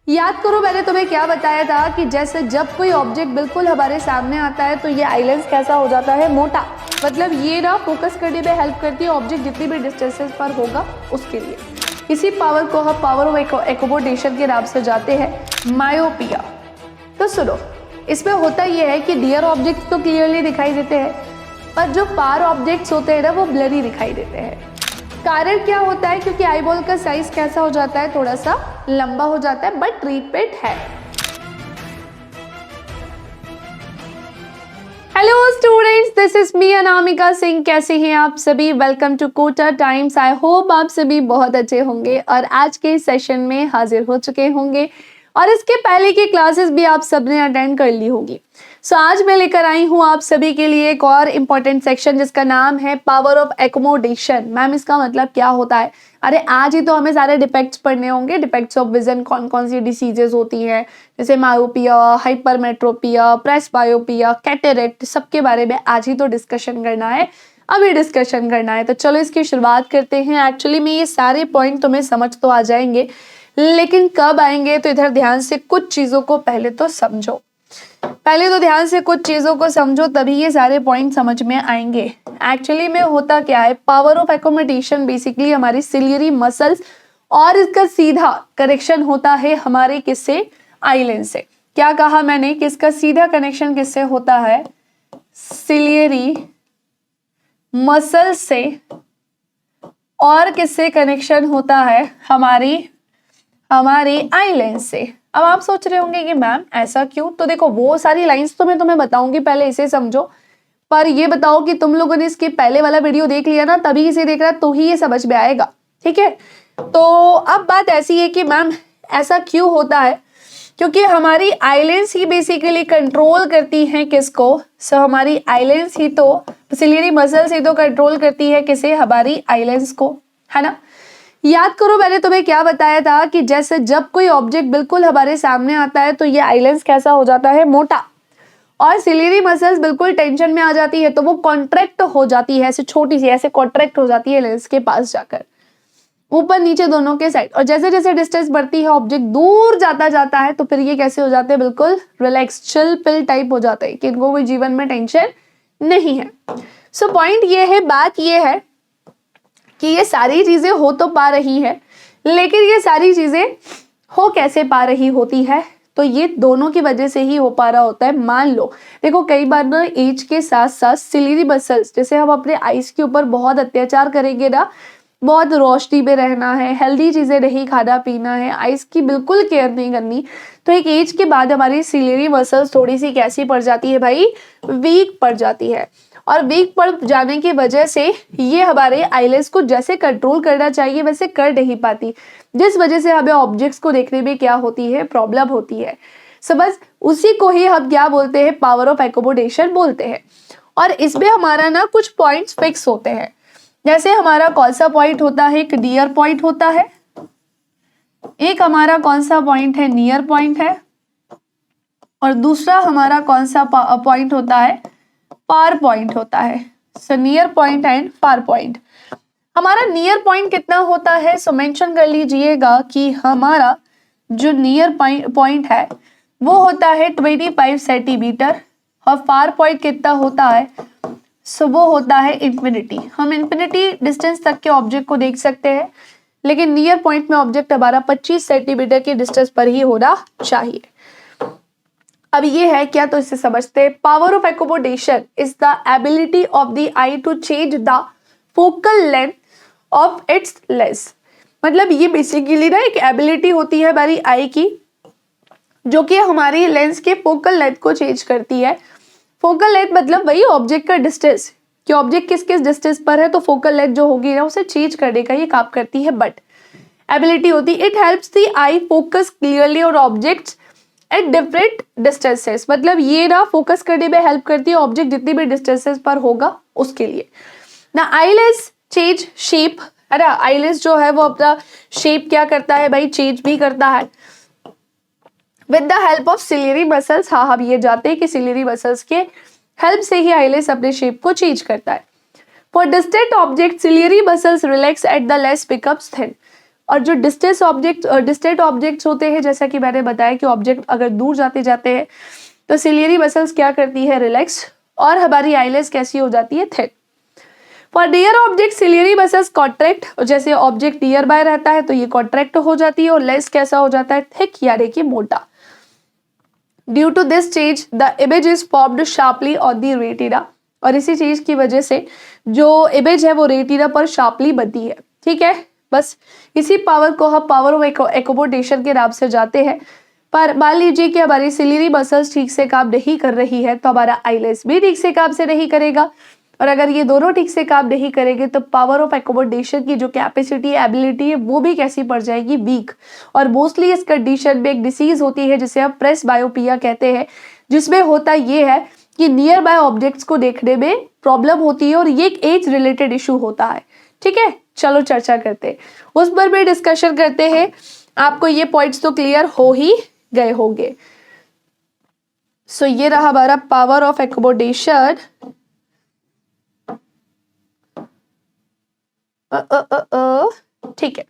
याद करो मैंने तुम्हें क्या बताया था कि जैसे जब कोई ऑब्जेक्ट बिल्कुल हमारे सामने आता है तो ये आइलेंस कैसा हो जाता है, मोटा। मतलब ये ना फोकस करने में हेल्प करती है ऑब्जेक्ट जितनी भी डिस्टेंसेस पर होगा उसके लिए। इसी पावर को हम पावर ऑफ एकोमोडेशन के नाम से जाते हैं मायोपिया। तो सुनो, इसमें होता यह है कि नियर ऑब्जेक्ट्स तो क्लियरली दिखाई देते हैं, पर जो फार ऑब्जेक्ट्स होते हैं ना वो ब्लरी दिखाई देते हैं। कारण क्या होता है? क्योंकि आईबॉल का साइज कैसा हो जाता है, थोड़ा सा लंबा हो जाता है, बट ट्रीटमेंट है। Hello students, this is me Anamika Singh. कैसे हैं आप सभी? Welcome to Kota Times. I hope आप सभी बहुत अच्छे होंगे और आज के सेशन में हाजिर हो चुके होंगे और इसके पहले की क्लासेस भी आप सबने अटेंड कर ली होगी। सो आज मैं लेकर आई हूँ आप सभी के लिए एक और इम्पोर्टेंट सेक्शन जिसका नाम है पावर ऑफ एकोमोडेशन। मैम इसका मतलब क्या होता है? अरे आज ही तो हमें सारे डिफेक्ट्स पढ़ने होंगे। डिफेक्ट्स ऑफ विजन कौन कौन सी डिसीजेज होती हैं, जैसे मायोपिया, हाइपरमेट्रोपिया, प्रेसबायोपिया, कैटरेक्ट, सबके बारे में आज ही तो डिस्कशन करना है, अभी डिस्कशन करना है। तो चलो इसकी शुरुआत करते हैं। एक्चुअली में ये सारे पॉइंट तुम्हें समझ तो आ जाएंगे, लेकिन कब आएंगे तो इधर ध्यान से कुछ चीजों को पहले तो समझो। पहले तो ध्यान से कुछ चीजों को समझो, तभी ये सारे पॉइंट समझ में आएंगे। एक्चुअली में होता क्या है, पावर ऑफ एकोमोडेशन बेसिकली हमारी सिलियरी मसल्स और इसका सीधा कनेक्शन होता है हमारे किससे, आईलेंस से। क्या कहा मैंने कि इसका सीधा कनेक्शन किससे होता है, सिलियरी मसल से, और किससे कनेक्शन होता है, हमारी आईलेंस से। अब आप सोच रहे होंगे कि मैम ऐसा क्यों? तो देखो वो सारी लाइंस तो मैं तुम्हें बताऊंगी, पहले इसे समझो। पर ये बताओ कि तुम लोगों ने इसके पहले वाला वीडियो देख लिया ना, तभी इसे देख रहा तो ही ये समझ में आएगा, ठीक है? तो अब बात ऐसी है कि मैम ऐसा क्यों होता है, क्योंकि हमारी आईलेंस ही बेसिकली कंट्रोल करती है किसको। सो हमारी आईलेंस ही तो, सिलियरी मसल्स ही तो कंट्रोल करती है किसे, हमारी आईलेंस को, है ना? याद करो मैंने तुम्हें क्या बताया था कि जैसे जब कोई ऑब्जेक्ट बिल्कुल हमारे सामने आता है तो ये आइलेंस कैसा हो जाता है, मोटा। और सिलियरी मसल्स बिल्कुल टेंशन में आ जाती है तो वो कॉन्ट्रैक्ट हो जाती है, ऐसे छोटी सी ऐसे कॉन्ट्रैक्ट हो जाती है लेंस के पास जाकर, ऊपर नीचे दोनों के साइड। और जैसे जैसे डिस्टेंस बढ़ती है, ऑब्जेक्ट दूर जाता है तो फिर ये कैसे हो जाते हैं, बिल्कुल रिलैक्स, चिल पिल टाइप हो जाते हैं कि इनको कोई जीवन में टेंशन नहीं है। सो पॉइंट ये है, बात ये है कि ये सारी चीजें हो तो पा रही है, लेकिन ये सारी चीजें हो कैसे पा रही होती है, तो ये दोनों की वजह से ही हो पा रहा होता है। मान लो देखो, कई बार ना एज के साथ साथ सिलियरी मसल्स, जैसे हम अपने आइज के ऊपर बहुत अत्याचार करेंगे ना, बहुत रोशनी में रहना है, हेल्दी चीजें नहीं खाना पीना है, आइज की बिल्कुल केयर नहीं करनी, तो एक एज के बाद हमारी सिलियरी मसल्स थोड़ी सी कैसी पड़ जाती है भाई, वीक पड़ जाती है। और वीक पड़ जाने की वजह से ये हमारे आईलेंस को जैसे कंट्रोल करना चाहिए वैसे कर नहीं पाती, जिस वजह से हमें ऑब्जेक्ट्स को देखने में क्या होती है, प्रॉब्लम होती है। समझ, उसी को ही हम क्या बोलते हैं, पावर ऑफ एकोमोडेशन बोलते हैं। और इसमें हमारा ना कुछ पॉइंट्स फिक्स होते हैं। जैसे हमारा कौन सा पॉइंट होता है, एक नियर पॉइंट होता है, एक हमारा कौन सा पॉइंट है, नियर पॉइंट है, और दूसरा हमारा कौन सा पॉइंट होता है, फार पॉइंट होता है। So near point and far point. हमारा नियर पॉइंट कितना होता है, सो मेंशन कर लीजिएगा कि हमारा जो नियर पॉइंट है वो होता है 25 सेंटीमीटर, और फार पॉइंट कितना होता है, सो वो होता है इंफिनिटी। हम इंफिनिटी डिस्टेंस तक के ऑब्जेक्ट को देख सकते हैं, लेकिन नियर पॉइंट में ऑब्जेक्ट हमारा 25 सेंटीमीटर की डिस्टेंस पर ही होना चाहिए। अब ये है क्या, तो इसे समझते हैं। Power of accommodation is the ability of the eye to change the focal length of its lens. मतलब ये बेसिकली ना एक एबिलिटी होती है हमारी आई की, जो कि हमारी लेंस के फोकल लेंथ को चेंज करती है। फोकल लेंथ मतलब वही ऑब्जेक्ट का डिस्टेंस, कि ऑब्जेक्ट किस किस डिस्टेंस पर है, तो फोकल लेंथ जो होगी ना उसे चेंज करने का ये काम करती है। बट एबिलिटी होती है, it helps the I focus clearly on objects at different distances. मतलब ये ना फोकस करने में हेल्प करती है ऑब्जेक्ट जितनी भी डिस्टेंसेस पर होगा उसके लिए। ना आईलेंस चेंज शेप, अरे आईलेंस जो है वो अपना शेप क्या करता है भाई, चेंज भी करता है with the help of ciliary muscles. हाँ, हम ये जानते हैं कि सिलियरी मसल्स के हेल्प से ही आईलेंस अपने शेप को चेंज करता है। For distant object ciliary muscles relax at the less becomes thin. और जो डिस्टेंट ऑब्जेक्ट्स होते हैं, जैसा कि मैंने बताया कि ऑब्जेक्ट अगर दूर जाते जाते हैं तो सिलियरी मसल्स क्या करती है, रिलैक्स, और हमारी आईलेस कैसी हो जाती है, thin. For near object ciliary muscles contract, जैसे ऑब्जेक्ट नियर बाय रहता है तो ये कॉन्ट्रैक्ट हो जाती है, और लेस कैसा हो जाता है, थिक यानी कि मोटा। Due to this change the image is formed sharply on the retina, और इसी चीज की वजह से जो इमेज है वो रेटिना पर शार्पली बनती है। ठीक है, बस इसी पावर को हम पावर ऑफ एकोमोडेशन के नाम से जाते हैं। पर मान लीजिए कि हमारी सिलियरी मसल्स ठीक से काम नहीं कर रही है तो हमारा आईलेस भी ठीक से काम से नहीं करेगा, और अगर ये दोनों ठीक से काम नहीं करेंगे तो पावर ऑफ एकोमोडेशन की जो कैपेसिटी एबिलिटी है वो भी कैसी पड़ जाएगी, वीक। और मोस्टली इस कंडीशन में एक डिसीज होती है जिसे हम प्रेस बायोपिया कहते हैं, जिसमें होता ये है कि नियर बाय ऑब्जेक्ट्स को देखने में प्रॉब्लम होती है, और ये एक एज रिलेटेड इशू होता है। ठीक है, चलो चर्चा करते हैं, उस पर भी डिस्कशन करते हैं। आपको ये पॉइंट्स तो क्लियर हो ही गए होंगे। सो ये रहा हमारा पावर ऑफ एकोमोडेशन। ठीक है,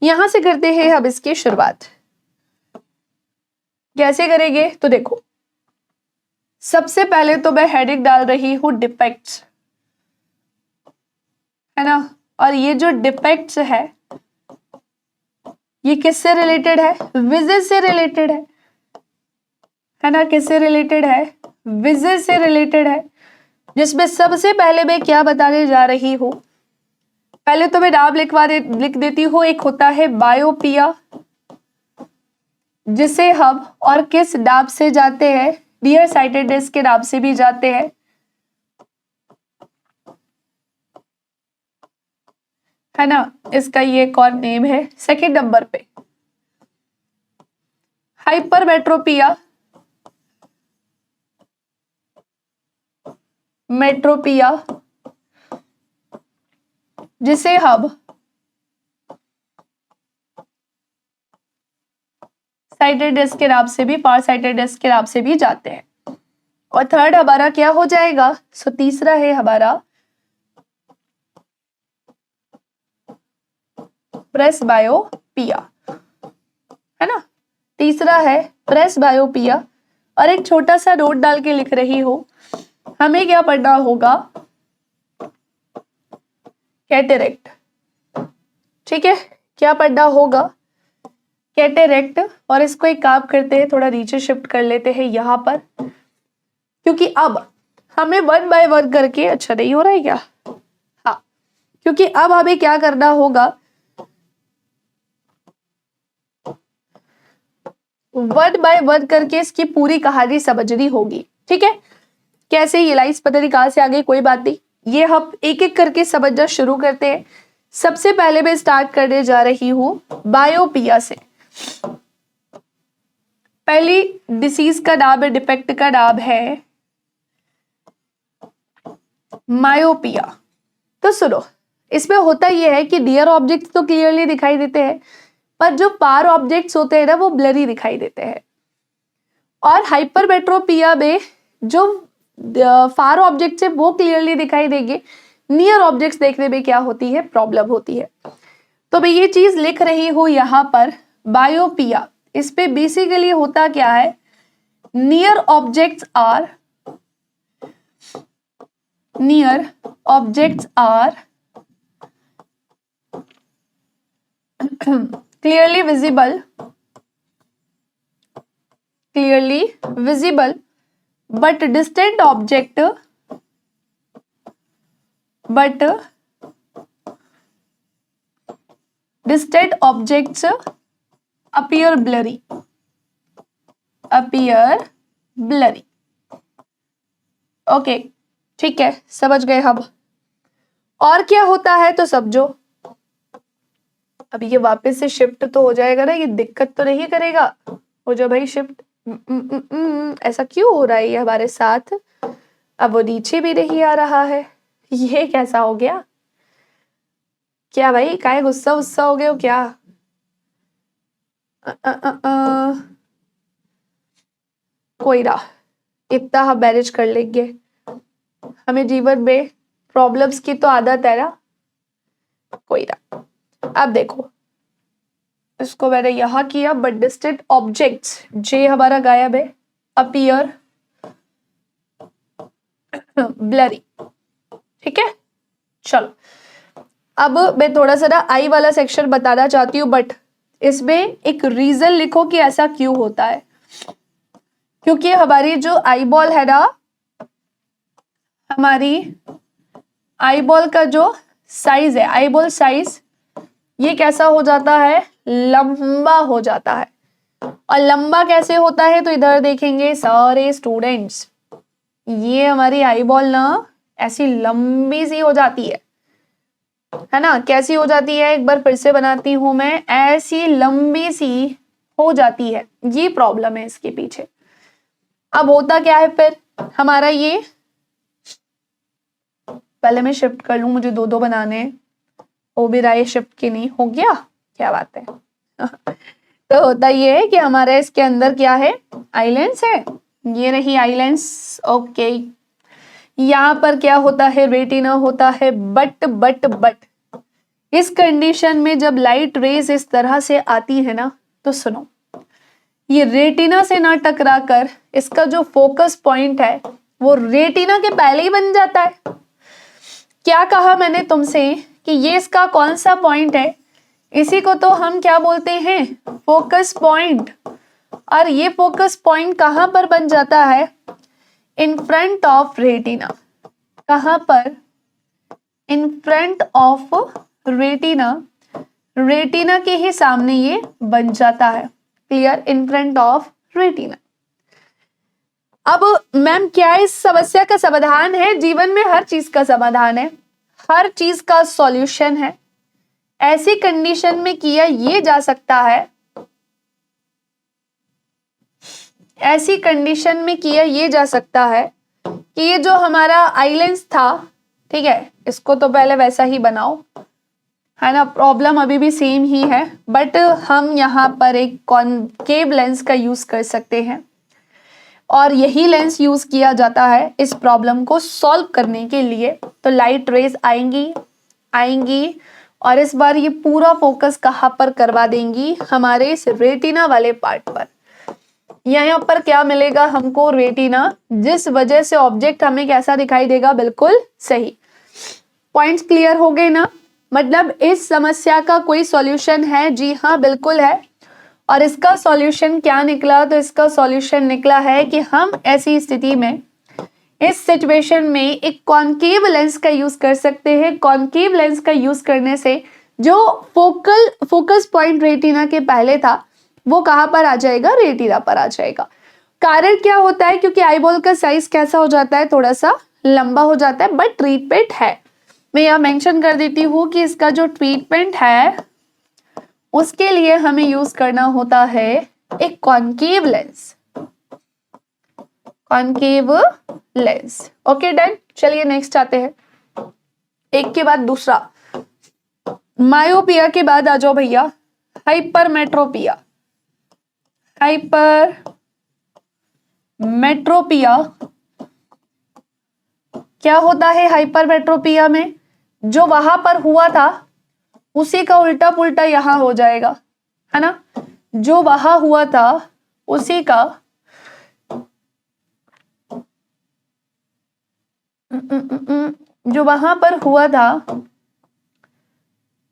यहां से करते हैं हम इसकी शुरुआत। कैसे करेंगे तो देखो, सबसे पहले तो मैं हेडिंग डाल रही हूं डिफेक्ट्स, है ना। और ये जो डिफेक्ट्स है ये किससे रिलेटेड है, विजन से रिलेटेड है ना। किससे रिलेटेड है, विजन से रिलेटेड है, जिसमें सबसे पहले मैं क्या बताने जा रही हूं, पहले तो मैं नाम लिख देती हूँ। एक होता है बायोपिया, जिसे हम और किस नाम से जाते हैं, नियर साइटेडनेस के नाम से भी जाते हैं, है ना। इसका ये एक और नेम है। सेकंड नंबर पे हाइपरमेट्रोपिया, मेट्रोपिया, जिसे हम साइटेडनेस के नाम से भी, फार साइटेडनेस के नाम से भी जाते हैं। और थर्ड हमारा क्या हो जाएगा, सो तीसरा है हमारा प्रेस बायोपिया, है ना। तीसरा है प्रेस बायोपिया। और एक छोटा सा नोट डाल के लिख रही हूं, हमें क्या पढ़ना होगा, कैटेरेक्ट। ठीक है, क्या पढ़ना होगा, कैटेरेक्ट। और इसको एक काम करते हैं, थोड़ा नीचे शिफ्ट कर लेते हैं यहां पर, क्योंकि अब हमें वन बाय वन करके, अच्छा नहीं हो रहा है क्या, हाँ, क्योंकि अब हमें क्या करना होगा, वन बाय वन करके इसकी पूरी कहानी समझनी होगी। ठीक है, कैसे ये लाइन्स पता नहीं कहां से आ गई, कोई बात नहीं, ये हम एक एक करके समझना शुरू करते हैं। सबसे पहले मैं स्टार्ट करने जा रही हूं बायोपिया से। पहली डिसीज का नाम है, डिफेक्ट का नाम है मायोपिया। तो सुनो, इसमें होता यह है कि नियर ऑब्जेक्ट्स तो क्लियरली दिखाई देते हैं, पर जो फार ऑब्जेक्ट्स होते हैं ना वो ब्लरी दिखाई देते हैं। और हाइपरमेट्रोपिया में जो फार ऑब्जेक्ट्स है वो क्लियरली दिखाई देंगे, नियर ऑब्जेक्ट्स देखने में क्या होती है, प्रॉब्लम होती है। तो मैं ये चीज लिख रही हूं यहां पर, बायोपिया। इस पे बेसिकली होता क्या है, near objects are clearly visible but distant objects appear blurry। Okay, ठीक है, समझ गए हम। और क्या होता है तो समझो, अब ये वापस से शिफ्ट तो हो जाएगा ना, ये दिक्कत तो नहीं करेगा, हो जाओ भाई शिफ्ट। ऐसा क्यों हो रहा है ये हमारे साथ, अब वो नीचे भी नहीं आ रहा है, ये कैसा हो गया, क्या भाई काहे गुस्सा हो गए हो क्या। कोई ना, इतना हम मैनेज कर लेंगे, हमें जीवन में प्रॉब्लम्स की तो आदत है ना, कोई ना। अब देखो, इसको मैंने यहां किया, बट डिस्टेंट ऑब्जेक्ट्स, जे हमारा गायब है, अपीयर ब्लरी। ठीक है, चलो अब मैं थोड़ा सा ना आई वाला सेक्शन बताना चाहती हूँ, बट इसमें एक रीजन लिखो कि ऐसा क्यों होता है। क्योंकि हमारी जो आई बॉल है ना, हमारी आई बॉल का जो साइज है, आई बॉल साइज, ये कैसा हो जाता है, लंबा हो जाता है। और लंबा कैसे होता है, तो इधर देखेंगे सारे स्टूडेंट्स, ये हमारी आई बॉल ना ऐसी लंबी सी हो जाती है ना। कैसी हो जाती है, एक बार फिर से बनाती हूं मैं, ऐसी लंबी सी हो जाती है, ये प्रॉब्लम है इसके पीछे। अब होता क्या है फिर हमारा ये, पहले मैं शिफ्ट कर लूं, मुझे दो दो बनाने हैं, हो भी रहा है शिफ्ट की नहीं हो गया, क्या बात है। तो होता ये है कि हमारे इसके अंदर क्या है, आइलैंड्स है, ये रही आइलैंड्स। ओके, यहाँ पर क्या होता है, रेटिना होता है, बट इस कंडीशन में जब लाइट रेज इस तरह से आती है ना, तो सुनो, ये रेटिना से ना टकरा कर इसका जो फोकस पॉइंट है वो रेटिना के पहले ही बन जाता है। क्या कहा मैंने तुमसे कि ये इसका कौन सा पॉइंट है, इसी को तो हम क्या बोलते हैं, फोकस पॉइंट। और ये फोकस पॉइंट कहां पर बन जाता है, इन फ्रंट ऑफ रेटिना। कहां पर, in front of retina, retina के ही सामने ये बन जाता है। Clear, in front of retina. अब मैम क्या इस समस्या का समाधान है, जीवन में हर चीज का समाधान है, हर चीज का सॉल्यूशन है। ऐसी कंडीशन में किया ये जा सकता है, ऐसी कंडीशन में किया ये जा सकता है कि ये जो हमारा आइलैंड्स था, ठीक है, इसको तो पहले वैसा ही बनाओ, है ना, प्रॉब्लम अभी भी सेम ही है, बट हम यहाँ पर एक कॉनकेव लेंस का यूज कर सकते हैं, और यही लेंस यूज किया जाता है इस प्रॉब्लम को सॉल्व करने के लिए। तो लाइट रेज आएंगी और इस बार ये पूरा फोकस कहाँ पर करवा देंगी, हमारे इस रेटिना वाले पार्ट पर। यहाँ पर क्या मिलेगा हमको, रेटिना, जिस वजह से ऑब्जेक्ट हमें कैसा दिखाई देगा, बिल्कुल सही। पॉइंट्स क्लियर हो गए ना, मतलब इस समस्या का कोई सॉल्यूशन है, जी हाँ बिल्कुल है। और इसका सॉल्यूशन क्या निकला, तो इसका सॉल्यूशन निकला है कि हम ऐसी स्थिति में, इस सिचुएशन में एक कॉनकेव लेंस का यूज कर सकते हैं। कॉनकेव लेंस का यूज करने से जो फोकस पॉइंट रेटिना के पहले था वो कहां पर आ जाएगा, रेटिना पर आ जाएगा। कारण क्या होता है, क्योंकि आईबॉल का साइज कैसा हो जाता है, थोड़ा सा लंबा हो जाता है, बट ट्रीटमेंट है, मैं यहां मेंशन कर देती हूं कि इसका जो ट्रीटमेंट है उसके लिए हमें यूज करना होता है एक concave lens, concave lens. Okay done, चलिए नेक्स्ट आते हैं, एक के बाद दूसरा। मायोपिया के बाद आ जाओ भैया, हाइपरमेट्रोपिया। हाइपरमेट्रोपिया क्या होता है, हाइपरमेट्रोपिया में जो वहां पर हुआ था उसी का उल्टा पुल्टा यहां हो जाएगा, है ना, जो वहां हुआ था उसी का जो वहां पर हुआ था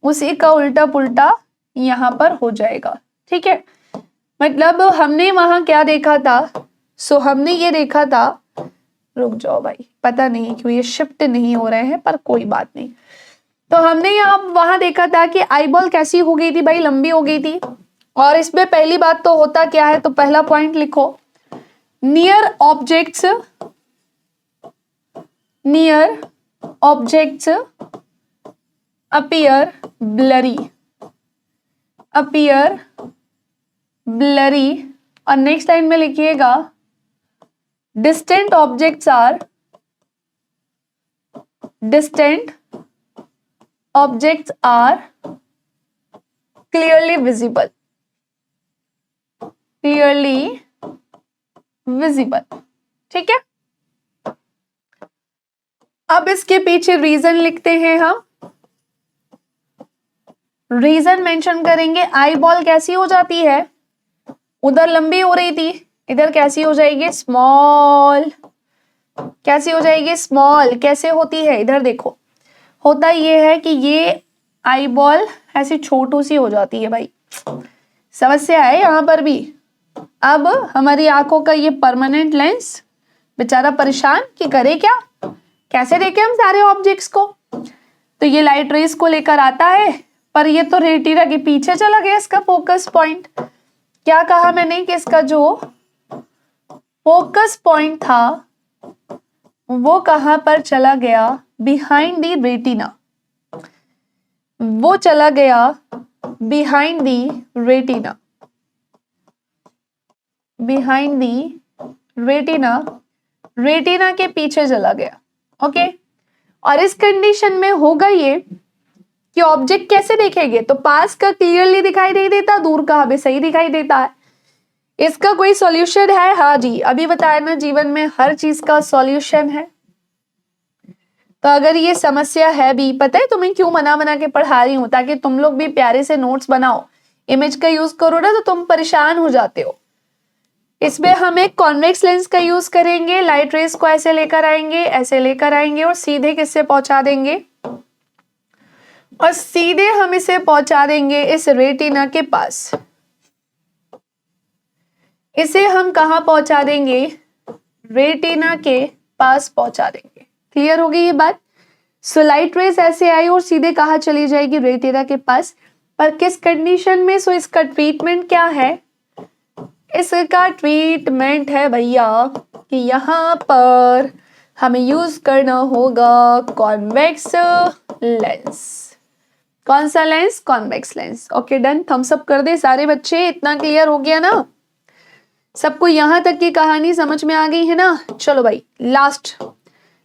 उसी का उल्टा पुल्टा यहां पर हो जाएगा। ठीक है, मतलब हमने वहां क्या देखा था, सो हमने ये देखा था, रुक जाओ भाई, पता नहीं क्यों ये शिफ्ट नहीं हो रहे हैं, पर कोई बात नहीं। तो हमने यहाँ वहां देखा था कि आईबॉल कैसी हो गई थी भाई, लंबी हो गई थी। और इसमें पहली बात तो होता क्या है, तो पहला पॉइंट लिखो, नियर ऑब्जेक्ट्स appear blurry। और नेक्स्ट लाइन में लिखिएगा, distant objects are clearly visible। ठीक है, अब इसके पीछे रीजन लिखते हैं हम, रीजन मेंशन करेंगे। आई बॉल कैसी हो जाती है, उधर लंबी हो रही थी, इधर कैसी हो जाएगी, स्मॉल। कैसी हो जाएगी, स्मॉल। कैसे होती है, इधर देखो, होता ये है कि ये आई बॉल ऐसी छोटू सी हो जाती है भाई, समस्या है यहाँ पर भी। अब हमारी आंखों का ये परमानेंट लेंस बेचारा परेशान कि करे क्या, कैसे देखें हम सारे ऑब्जेक्ट्स को। तो ये लाइट रेस को लेकर आता है, पर ये तो रेटिना के पीछे चला गया इसका फोकस पॉइंट। क्या कहा मैंने कि इसका जो फोकस पॉइंट था वो कहां पर चला गया, बिहाइंड दी रेटिना। वो चला गया behind the retina, behind the retina, retina के पीछे चला गया। ओके, और इस कंडीशन में होगा ये कि ऑब्जेक्ट कैसे देखेंगे, तो पास का क्लियरली दिखाई नहीं देता, दूर का हमें सही दिखाई देता है। इसका कोई सॉल्यूशन है? हाँ जी, अभी बताया ना, जीवन में हर चीज का सॉल्यूशन है। तो अगर ये समस्या है भी, पता है तुम्हें क्यों मना के पढ़ा रही हूं, ताकि तुम लोग भी प्यारे से नोट्स बनाओ। इमेज का यूज करो ना तो तुम परेशान हो जाते हो। इसमें हम एक कॉन्वेक्स लेंस का यूज करेंगे, लाइट रेस को ऐसे लेकर आएंगे, ऐसे लेकर आएंगे और सीधे किससे पहुंचा देंगे, और सीधे हम इसे पहुंचा देंगे इस रेटिना के पास। इसे हम कहां पहुंचा देंगे, रेटिना के पास पहुंचा देंगे। क्लियर हो गई ये बात। सो लाइट रेस ऐसे आई और सीधे कहां चली जाएगी, रेटिना के पास। पर किस कंडीशन में? सो इसका ट्रीटमेंट क्या है, इसका ट्रीटमेंट है भैया कि यहाँ पर हमें यूज करना होगा कॉन्वेक्स लेंस। कौन सा लेंस? Convex lens. Okay done, thumbs up कर दे सारे बच्चे। इतना क्लियर हो गया ना सबको, यहां तक की कहानी समझ में आ गई है ना। चलो भाई,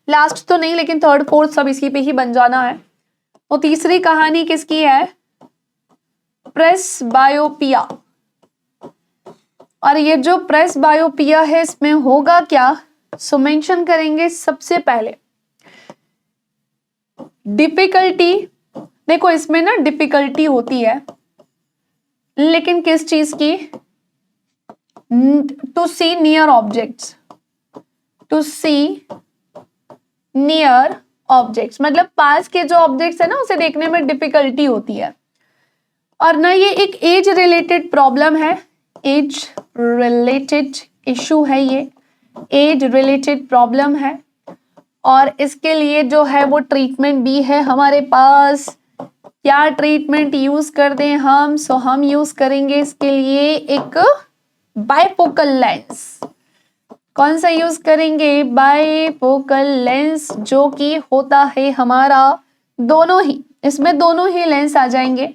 लास्ट तो नहीं लेकिन थर्ड फोर्थ सब इसी पे ही बन जाना है। तो तीसरी कहानी किसकी है, प्रेसबायोपिया। और ये जो प्रेसबायोपिया है इसमें होगा क्या, सो मेंशन करेंगे सबसे पहले डिफिकल्टी। देखो इसमें ना डिफिकल्टी होती है, लेकिन किस चीज की, to see near objects, to see near objects, मतलब पास के जो ऑब्जेक्ट्स है ना उसे देखने में डिफिकल्टी होती है। और ना ये एक एज रिलेटेड प्रॉब्लम है, एज रिलेटेड इशू है, ये एज रिलेटेड प्रॉब्लम है। और इसके लिए जो है वो ट्रीटमेंट भी है हमारे पास। क्या ट्रीटमेंट यूज कर दें हम, सो हम यूज करेंगे इसके लिए एक बाइफोकल लेंस। कौन सा यूज करेंगे, बाइफोकल लेंस, जो कि होता है हमारा दोनों ही, इसमें दोनों ही लेंस आ जाएंगे,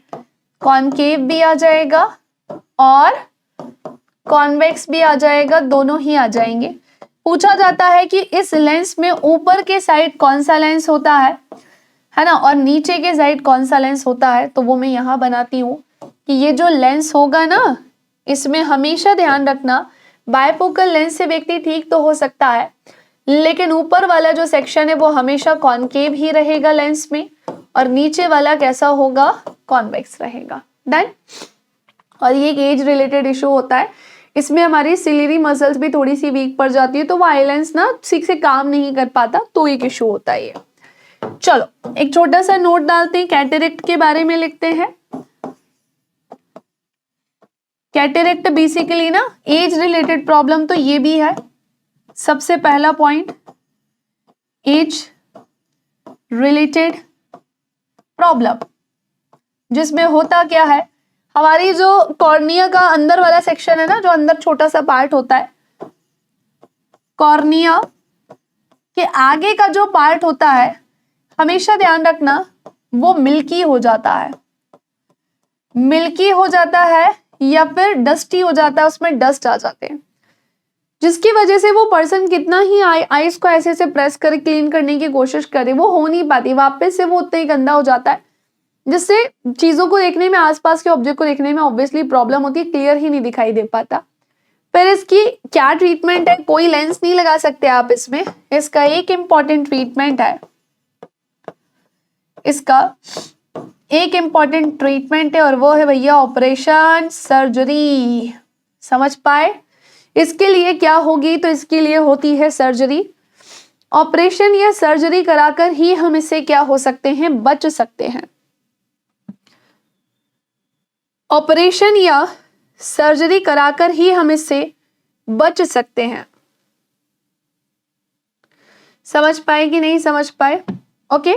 कॉनकेव भी आ जाएगा और कॉन्वेक्स भी आ जाएगा, दोनों ही आ जाएंगे। पूछा जाता है कि इस लेंस में ऊपर के साइड कौन सा लेंस होता है ना, और नीचे के साइड कौन सा लेंस होता है। तो वो मैं यहाँ बनाती हूँ कि ये जो लेंस होगा ना, इसमें हमेशा ध्यान रखना बाइफोकल लेंस से व्यक्ति ठीक तो हो सकता है, लेकिन ऊपर वाला जो सेक्शन है वो हमेशा कॉनकेव ही रहेगा लेंस में, और नीचे वाला कैसा होगा, कॉन्वेक्स रहेगा। डन। और ये एक एज रिलेटेड इशू होता है, इसमें हमारी सिलियरी मसल्स भी थोड़ी सी वीक पड़ जाती है, तो वो आई लेंस ना ठीक से काम नहीं कर पाता, तो एक इशू होता है ये। चलो एक छोटा सा नोट डालते हैं, कैटरेक्ट के बारे में लिखते हैं। कैटरेक्ट बेसिकली ना एज रिलेटेड प्रॉब्लम तो ये भी है। सबसे पहला पॉइंट, एज रिलेटेड प्रॉब्लम, जिसमें होता क्या है, हमारी जो कॉर्निया का अंदर वाला सेक्शन है ना, जो अंदर छोटा सा पार्ट होता है, कॉर्निया के आगे का जो पार्ट होता है, हमेशा ध्यान रखना वो मिल्की हो जाता है, मिल्की हो जाता है या फिर डस्टी हो जाता है, उसमें डस्ट आ जाते हैं, जिसकी वजह से वो पर्सन कितना ही आईज को ऐसे से प्रेस कर क्लीन करने की कोशिश करे, वो हो नहीं पाती, वापस से वो उतना ही गंदा हो जाता है, जिससे चीजों को देखने में, आसपास के ऑब्जेक्ट को देखने में ऑब्वियसली प्रॉब्लम होती है, क्लियर ही नहीं दिखाई दे पाता। फिर इसकी क्या ट्रीटमेंट है, कोई लेंस नहीं लगा सकते आप इसमें, इसका एक इंपॉर्टेंट ट्रीटमेंट है, इसका एक इम्पॉर्टेंट ट्रीटमेंट है और वो है भैया ऑपरेशन सर्जरी। समझ पाए? इसके लिए क्या होगी? तो इसके लिए होती है सर्जरी। ऑपरेशन या सर्जरी कराकर ही हम इससे क्या हो सकते हैं? बच सकते हैं। ऑपरेशन या सर्जरी कराकर ही हम इससे बच सकते हैं। समझ पाए कि नहीं समझ पाए? ओके,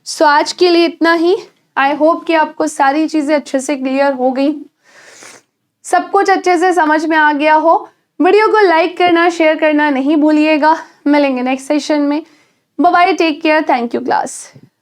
सो आज के लिए इतना ही। आई होप कि आपको सारी चीजें अच्छे से क्लियर हो गई, सब कुछ अच्छे से समझ में आ गया हो। वीडियो को लाइक करना, शेयर करना नहीं भूलिएगा। मिलेंगे नेक्स्ट सेशन में। Bye bye, take care, thank you class.